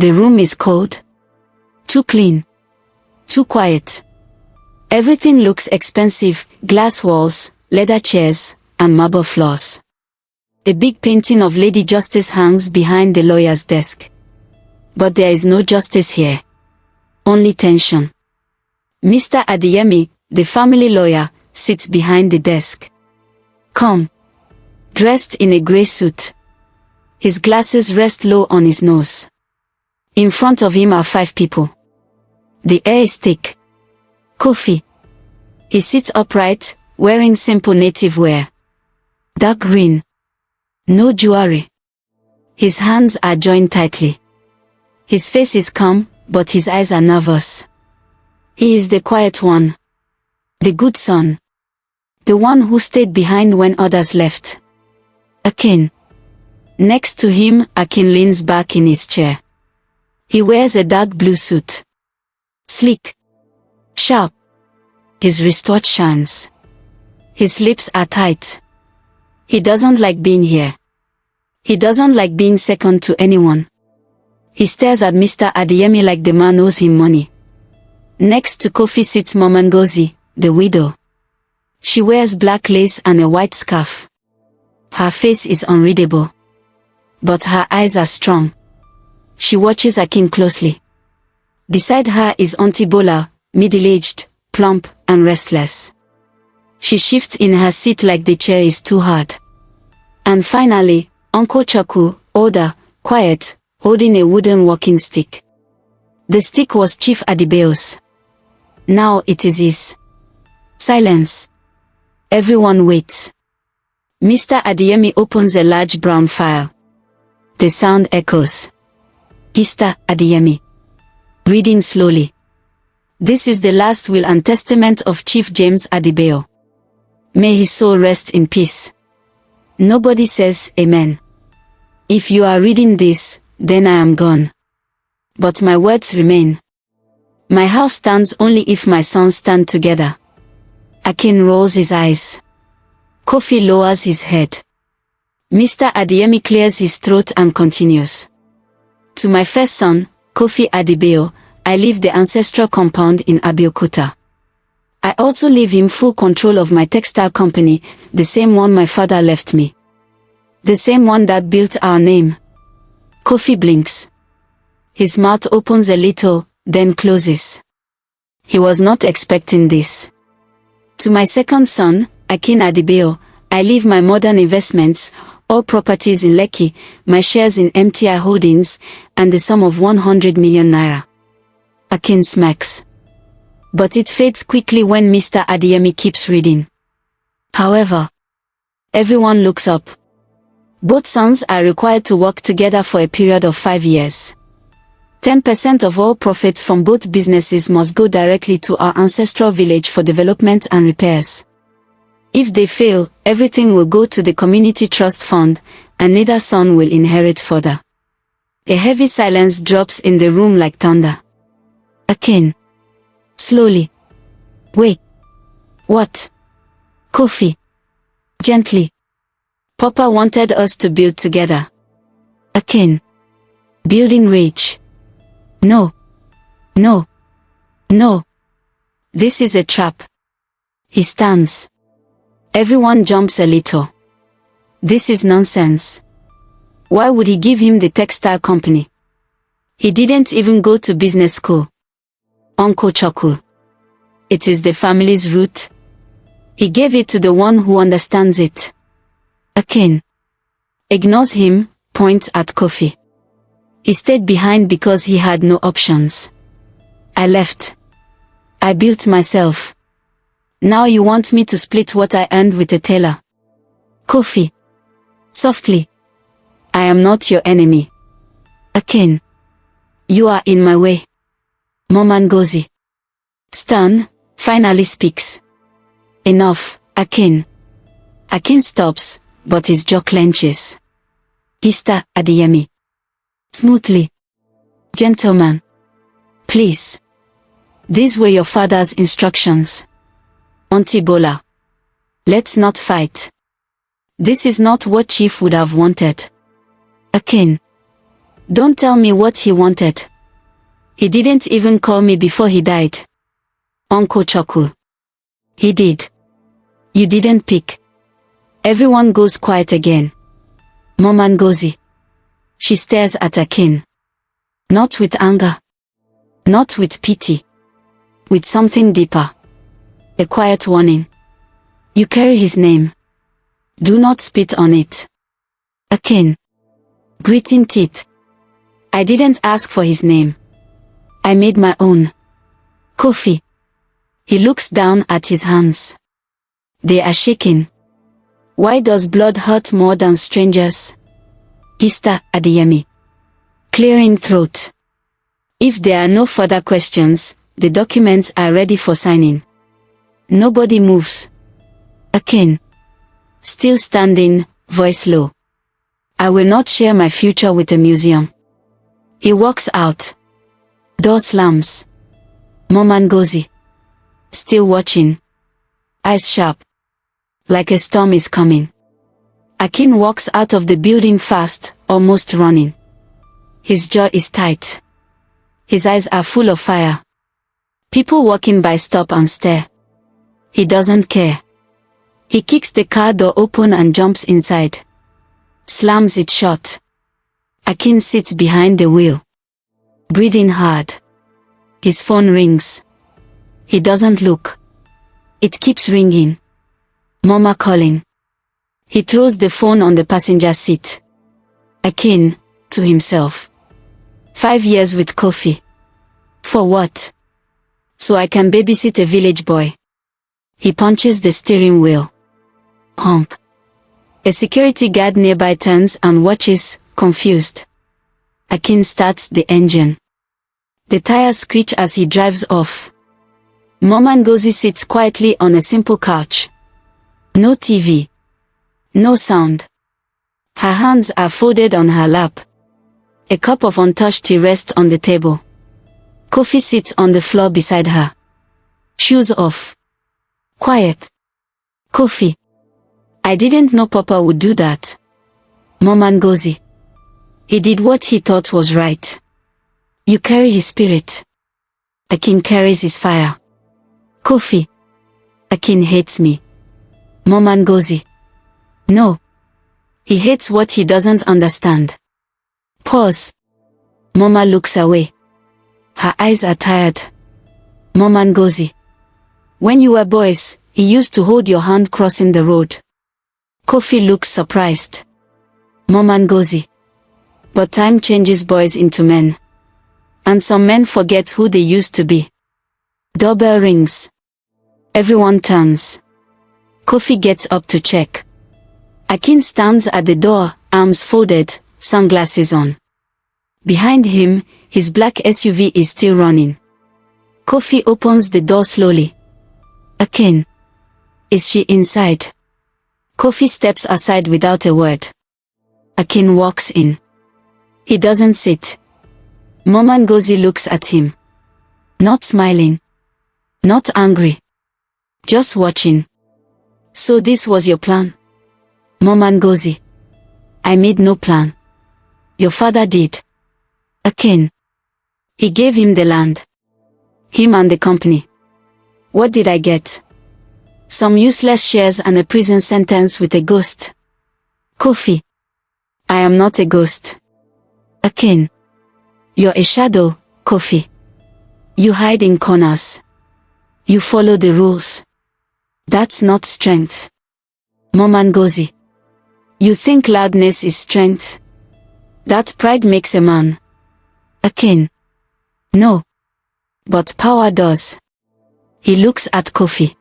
The room is cold. Too clean. Too quiet. Everything looks expensive, glass walls, leather chairs, and marble floors. A big painting of Lady Justice hangs behind the lawyer's desk. But there is no justice here. Only tension. Mr. Adeyemi, the family lawyer, sits behind the desk. Calm. Dressed in a grey suit. His glasses rest low on his nose. In front of him are 5 people. The air is thick. Kofi. He sits upright, wearing simple native wear. Dark green. No jewelry. His hands are joined tightly. His face is calm, but his eyes are nervous. He is the quiet one. The good son. The one who stayed behind when others left. Akin. Next to him, Akin leans back in his chair. He wears a dark blue suit. Sleek. Sharp. His wristwatch shines. His lips are tight. He doesn't like being here. He doesn't like being second to anyone. He stares at Mr. Adeyemi like the man owes him money. Next to Kofi sits Mama Ngozi, the widow. She wears black lace and a white scarf. Her face is unreadable. But her eyes are strong. She watches Akin closely. Beside her is Auntie Bola, middle-aged, plump, and restless. She shifts in her seat like the chair is too hard. And finally, Uncle Choku, older, quiet, holding a wooden walking stick. The stick was Chief Adebayo's. Now it is his. Silence. Everyone waits. Mr. Adeyemi opens a large brown file. The sound echoes. Mr. Adeyemi. Reading slowly. This is the last will and testament of Chief James Adebayo. May his soul rest in peace. Nobody says amen. If you are reading this, then I am gone. But my words remain. My house stands only if my sons stand together. Akin rolls his eyes. Kofi lowers his head. Mr. Adeyemi clears his throat and continues. To my first son, Kofi Adebayo, I leave the ancestral compound in Abeokuta. I also leave him full control of my textile company, the same one my father left me. The same one that built our name. Kofi blinks. His mouth opens a little, then closes. He was not expecting this. To my second son, Akin Adebayo, I leave my modern investments, all properties in Lekki, my shares in MTI Holdings, and the sum of 100 million naira. Akin smacks. But it fades quickly when Mr. Adeyemi keeps reading. However, everyone looks up. Both sons are required to work together for a period of 5 years. 10% of all profits from both businesses must go directly to our ancestral village for development and repairs. If they fail, everything will go to the community trust fund, and neither son will inherit further. A heavy silence drops in the room like thunder. Akin. Slowly. Wait. What? Kofi. Gently. Papa wanted us to build together. Akin. Building rage. No. No. No. This is a trap. He stands. Everyone jumps a little. This is nonsense. Why would he give him the textile company? He didn't even go to business school. Uncle Choku. It is the family's root. He gave it to the one who understands it. Akin. Ignores him, points at Kofi. He stayed behind because he had no options. I left. I built myself. Now you want me to split what I earned with a tailor. Kofi. Softly. I am not your enemy. Akin. You are in my way. Mama Ngozi. Stern, finally speaks. Enough, Akin. Akin stops, but his jaw clenches. Mr. Adeyemi. Smoothly. Gentlemen. Please. These were your father's instructions. Auntie Bola. Let's not fight. This is not what Chief would have wanted. Akin. Don't tell me what he wanted. He didn't even call me before he died. Uncle Choku. He did. You didn't pick. Everyone goes quiet again. Mama Ngozi. She stares at Akin. Not with anger. Not with pity. With something deeper. A quiet warning. You carry his name. Do not spit on it. Akin. Gritting teeth. I didn't ask for his name. I made my own. Kofi. He looks down at his hands. They are shaking. Why does blood hurt more than strangers? Gista Adeyemi. Clearing throat. If there are no further questions, the documents are ready for signing. Nobody moves. Akin. Still standing, voice low. I will not share my future with a museum. He walks out. Door slams. Mama Ngozi. Still watching. Eyes sharp. Like a storm is coming. Akin walks out of the building fast, almost running. His jaw is tight. His eyes are full of fire. People walking by stop and stare. He doesn't care. He kicks the car door open and jumps inside. Slams it shut. Akin sits behind the wheel. Breathing hard. His phone rings. He doesn't look. It keeps ringing. Mama calling. He throws the phone on the passenger seat. Akin, to himself. 5 years with Kofi. For what? So I can babysit a village boy. He punches the steering wheel. Honk. A security guard nearby turns and watches, confused. Akin starts the engine. The tires screech as he drives off. Mama Ngozi sits quietly on a simple couch. No TV. No sound. Her hands are folded on her lap. A cup of untouched tea rests on the table. Kofi sits on the floor beside her. Shoes off. Quiet. Kofi. I didn't know Papa would do that. Mama Ngozi. He did what he thought was right. You carry his spirit. Akin carries his fire. Kofi. Akin hates me. Mama Ngozi. No. He hates what he doesn't understand. Pause. Mama looks away. Her eyes are tired. Mama Ngozi. When you were boys, he used to hold your hand crossing the road. Kofi looks surprised. Mama Ngozi. But time changes boys into men. And some men forget who they used to be. Doorbell rings. Everyone turns. Kofi gets up to check. Akin stands at the door, arms folded, sunglasses on. Behind him, his black SUV is still running. Kofi opens the door slowly. Akin. Is she inside? Kofi steps aside without a word. Akin walks in. He doesn't sit. Mama Ngozi looks at him. Not smiling. Not angry. Just watching. So this was your plan? Mama Ngozi. I made no plan. Your father did. Akin. He gave him the land. Him and the company. What did I get? Some useless shares and a prison sentence with a ghost. Kofi. I am not a ghost. Akin. You're a shadow, Kofi. You hide in corners. You follow the rules. That's not strength. Mama Ngozi. You think loudness is strength? That pride makes a man. Akin. No. But power does. He looks at Kofi.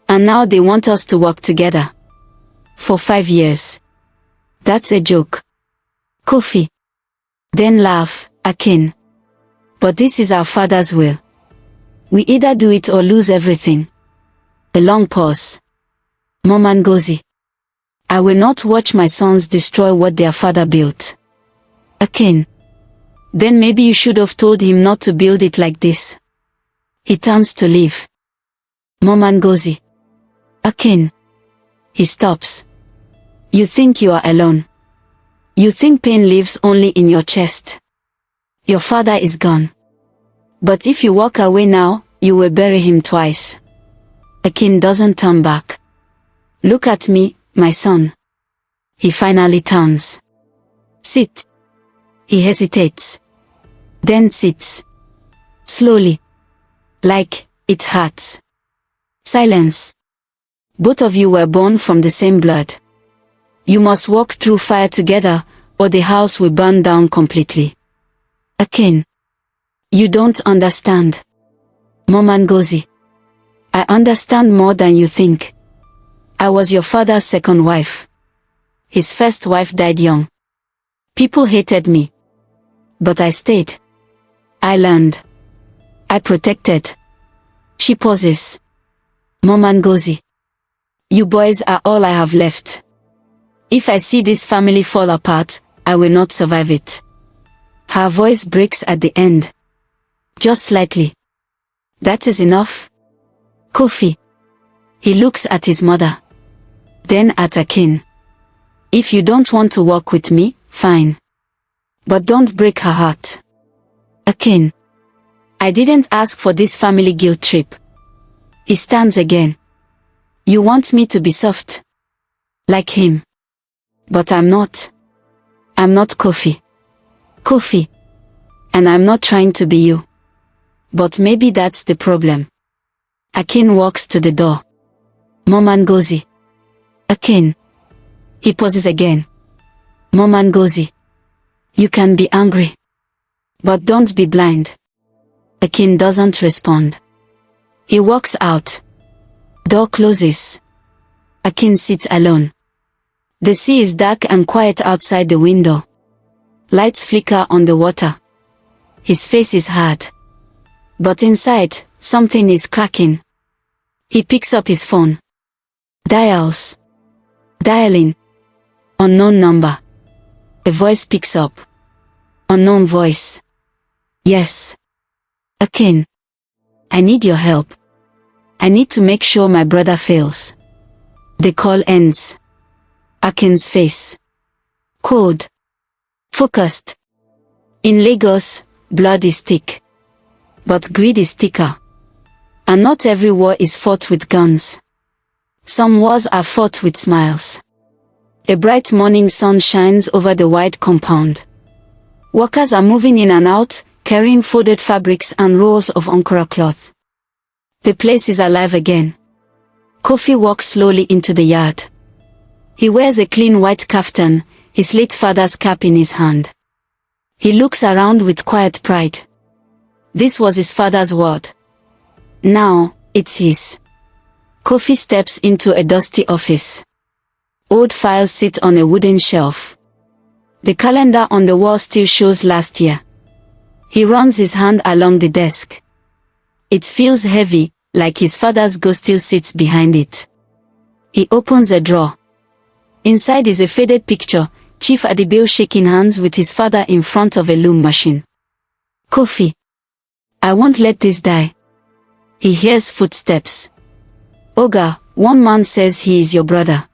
And now they want us to work together. For 5 years. That's a joke. Kofi. Then laugh, Akin. But this is our father's will. We either do it or lose everything. A long pause. Mama Ngozi. I will not watch my sons destroy what their father built. Akin. Then maybe you should have told him not to build it like this. He turns to leave. Mama Ngozi. Akin. He stops. You think you are alone. You think pain lives only in your chest. Your father is gone. But if you walk away now, you will bury him twice. Akin doesn't turn back. Look at me, my son. He finally turns. Sit. He hesitates. Then sits. Slowly. Like, it hurts. Silence. Both of you were born from the same blood. You must walk through fire together, or the house will burn down completely. Akin. You don't understand. Mama Ngozi. I understand more than you think. I was your father's second wife. His first wife died young. People hated me. But I stayed. I learned. I protected. She pauses. Mama Ngozi. You boys are all I have left. If I see this family fall apart, I will not survive it. Her voice breaks at the end. Just slightly. That is enough. Kofi. He looks at his mother. Then at Akin. If you don't want to walk with me, fine. But don't break her heart. Akin. I didn't ask for this family guilt trip. He stands again. You want me to be soft? Like him. But I'm not. I'm not Kofi. Kofi. And I'm not trying to be you. But maybe that's the problem. Akin walks to the door. Mama Ngozi. Akin. He pauses again. Mama Ngozi. You can be angry. But don't be blind. Akin doesn't respond. He walks out. Door closes. Akin sits alone. The sea is dark and quiet outside the window. Lights flicker on the water. His face is hard. But inside, something is cracking. He picks up his phone. Dials. Dialing. Unknown number. A voice picks up. Unknown voice. Yes. Akin. I need your help. I need to make sure my brother fails. The call ends. Akin's face. Cold. Focused. In Lagos, blood is thick. But greed is thicker. And not every war is fought with guns. Some wars are fought with smiles. A bright morning sun shines over the wide compound. Workers are moving in and out, carrying folded fabrics and rolls of Ankara cloth. The place is alive again. Kofi walks slowly into the yard. He wears a clean white kaftan, his late father's cap in his hand. He looks around with quiet pride. This was his father's world. Now, it's his. Kofi steps into a dusty office. Old files sit on a wooden shelf. The calendar on the wall still shows last year. He runs his hand along the desk. It feels heavy, like his father's ghost still sits behind it. He opens a drawer. Inside is a faded picture, Chief Adibil shaking hands with his father in front of a loom machine. Kofi. I won't let this die. He hears footsteps. Oga, one man says he is your brother.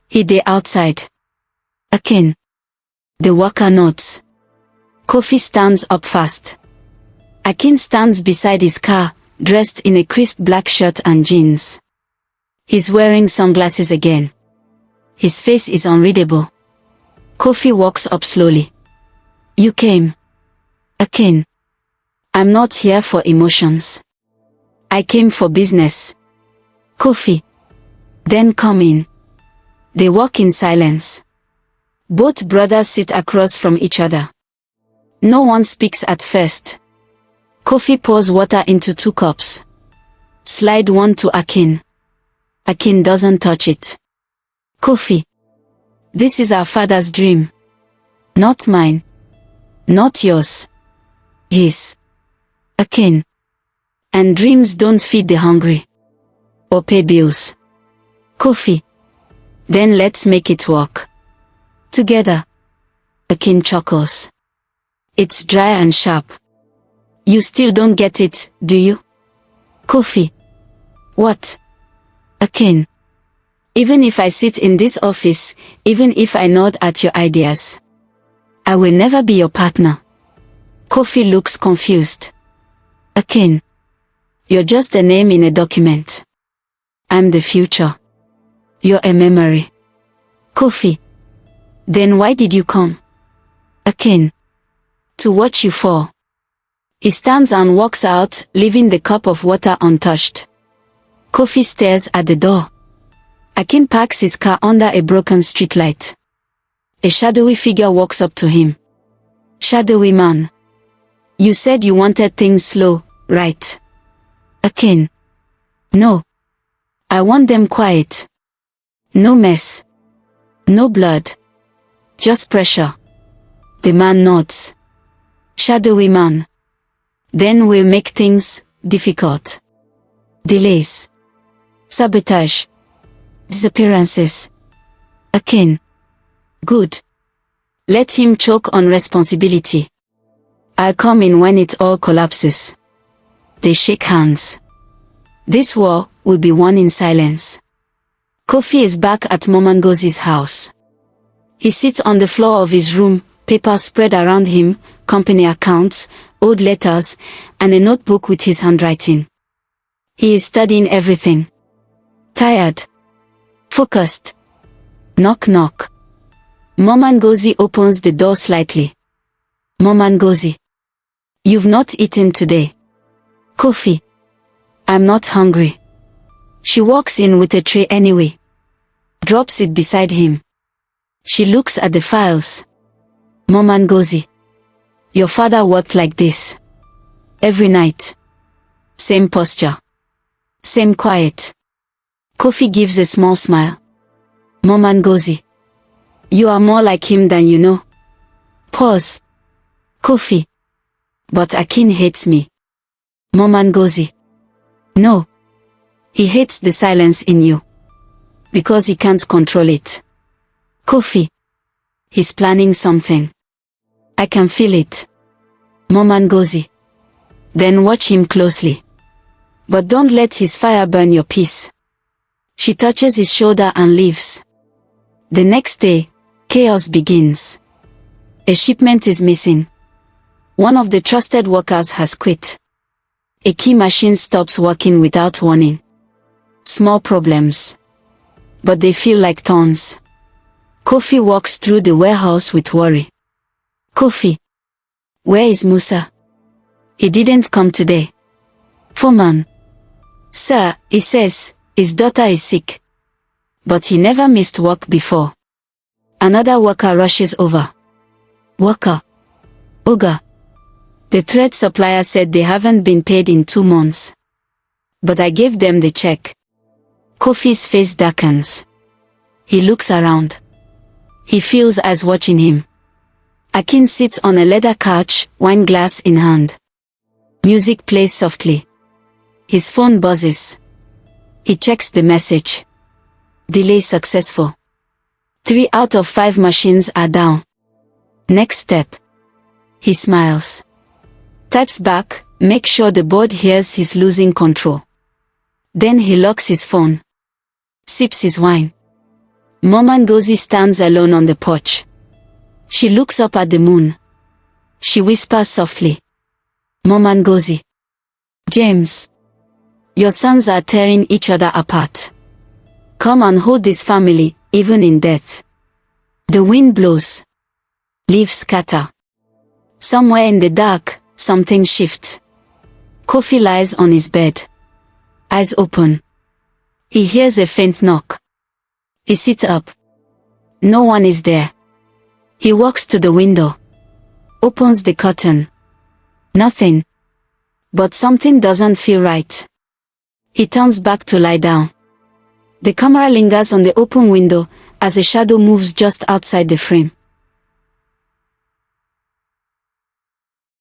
He dey outside. Akin. The worker nods. Kofi stands up fast. Akin stands beside his car, dressed in a crisp black shirt and jeans. He's wearing sunglasses again. His face is unreadable. Kofi walks up slowly. You came. Akin. I'm not here for emotions. I came for business. Kofi. Then come in. They walk in silence. Both brothers sit across from each other. No one speaks at first. Kofi pours water into 2 cups. Slide one to Akin. Akin doesn't touch it. Kofi. This is our father's dream. Not mine. Not yours. His. Akin. And dreams don't feed the hungry. Or pay bills. Kofi. Then let's make it work. Together. Akin chuckles. It's dry and sharp. You still don't get it, do you? Kofi. What? Akin. Even if I sit in this office, even if I nod at your ideas, I will never be your partner. Kofi looks confused. Akin. You're just a name in a document. I'm the future. You're a memory. Kofi. Then why did you come? Akin. To watch you fall. He stands and walks out, leaving the cup of water untouched. Kofi stares at the door. Akin parks his car under a broken streetlight. A shadowy figure walks up to him. Shadowy man. You said you wanted things slow, right? Akin. No. I want them quiet. No mess. No blood. Just pressure. The man nods. Shadowy man. Then we'll make things difficult. Delays. Sabotage. Disappearances. Akin. Good. Let him choke on responsibility. I'll come in when it all collapses. They shake hands. This war will be won in silence. Kofi is back at Momangozi's house. He sits on the floor of his room, papers spread around him, company accounts, old letters, and a notebook with his handwriting. He is studying everything. Tired. Focused. Knock knock. Momangozi opens the door slightly. Momangozi. You've not eaten today. Kofi. I'm not hungry. She walks in with a tray anyway. Drops it beside him. She looks at the files. Momangozi. Your father worked like this. Every night. Same posture. Same quiet. Kofi gives a small smile. Momangozi. You are more like him than you know. Pause. Kofi. But Akin hates me. Momangozi. No. He hates the silence in you. Because he can't control it. Kofi. He's planning something. I can feel it. Momangozi. Then watch him closely. But don't let his fire burn your peace. She touches his shoulder and leaves. The next day, chaos begins. A shipment is missing. One of the trusted workers has quit. A key machine stops working without warning. Small problems. But they feel like thorns. Kofi walks through the warehouse with worry. Kofi. Where is Musa? He didn't come today. Foreman. Sir, he says, his daughter is sick. But he never missed work before. Another worker rushes over. Worker. Oga. The thread supplier said they haven't been paid in 2 months. But I gave them the check. Kofi's face darkens. He looks around. He feels eyes watching him. Akin sits on a leather couch, wine glass in hand. Music plays softly. His phone buzzes. He checks the message. Delay successful. 3 out of 5 machines are down. Next step. He smiles. Types back, make sure the board hears he's losing control. Then he locks his phone. Sips his wine. Momangozi stands alone on the porch. She looks up at the moon. She whispers softly. Momangozi. James. Your sons are tearing each other apart. Come and hold this family, even in death. The wind blows. Leaves scatter. Somewhere in the dark, something shifts. Kofi lies on his bed. Eyes open. He hears a faint knock. He sits up. No one is there. He walks to the window. Opens the curtain. Nothing. But something doesn't feel right. He turns back to lie down. The camera lingers on the open window as a shadow moves just outside the frame.